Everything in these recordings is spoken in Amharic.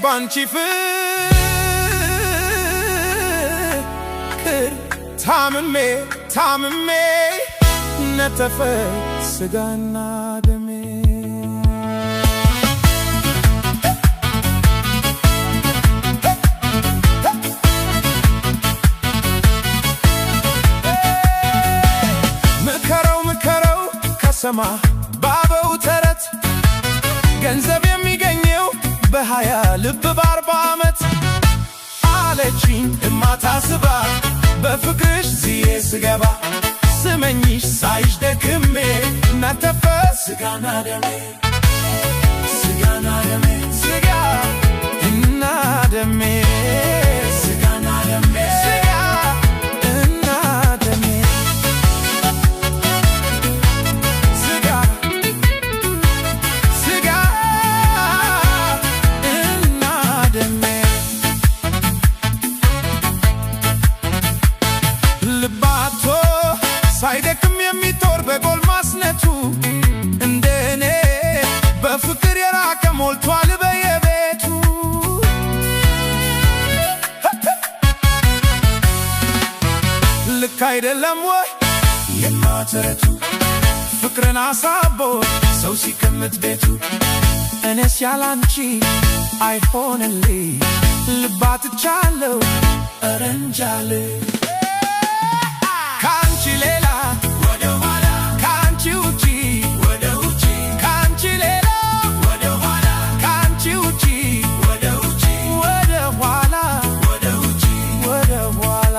Banchi ፍቅር ታምሜ ነተፈ ስጋና ደሜ ምከረው ከሰማ ባበው ተረት ገንዘብ የሚገኘው በሃያ ልብ በ40 ዓመት አለችኝ እማታስባ በፍቅርሽ ዝዬ ስገባ ስመኝሽ ሳይሽ ደክሜ ነተፈ ስጋና ደሜ ስጋና ደሜ ስጋና ደሜ ስጋና ደሜ ስጋና ደሜ ልባቶ ሳይደክም የሚጦር በጎልማስነቱ እንደኔ በፍቅር የራቀ ሞልቷል በየቤቱ ልክ አይደለም ወይ የማተረቱ ፍቅርን አሳቦ ሰው ሲቀመጥ ቤቱ እኔስ ያላንቺ አይሆንልኝ ልባትቻለው እረንጃል ካንቺ ሌላ ወደ ኋላ ካንቺ ውጪ ወደ ውጪ ካንቺ ሌላ ወደ ኋላ ካንቺ ውጪ ወደ ውጪ ወደ ኋላ ወደ ውጪ ወደ ኋላ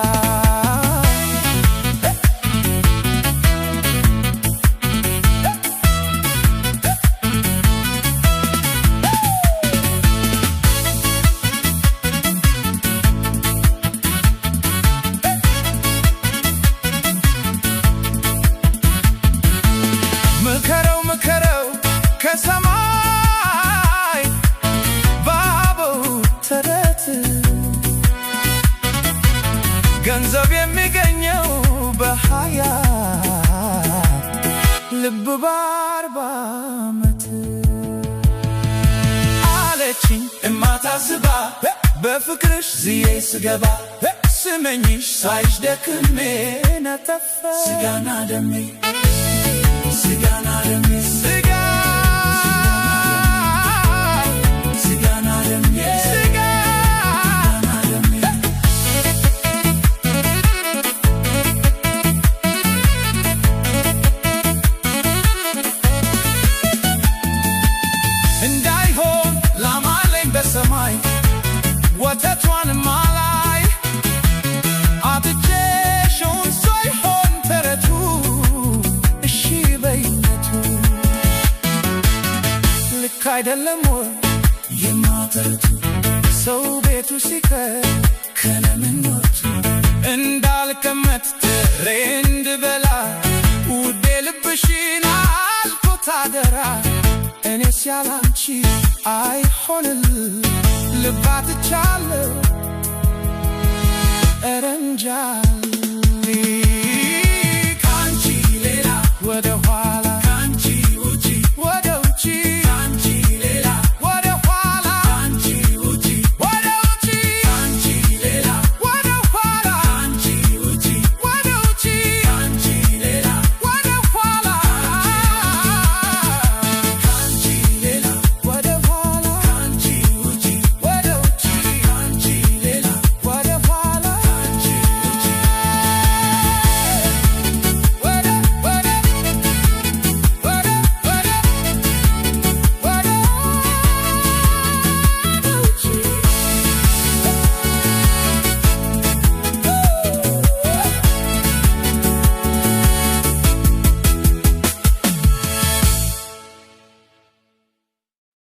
ምከረው ከሰማይ ባበው ተረት ገንዘብ የሚገኘው በሃያ ልብ በ40 ዓመት አለችኝ እማታስባ በፍቅርሽ ዝዬ ስገባ ስመኝሽ ሳይሽ ደክሜ ነተፈ ስጋና ደሜ ስጋና ደሜ ስጋና ደሜ ስጋና ደሜ እንዳይሆን ላማለኝ በሰማይ ወተቷን ማላይ አትቼሽውን ሳይሆን ተረቱ ልክ አይደለም ወይ የማተረቱ ሰው ቤቱ ሲቀር ከነምኞቱ እንዳልቀመጥ ትሬ እንድበላ ውዴ ልብሽን አልኩት አደራ እኔስ ያላንቺ አይሆንልኝ ልባትቻለው እረንጃል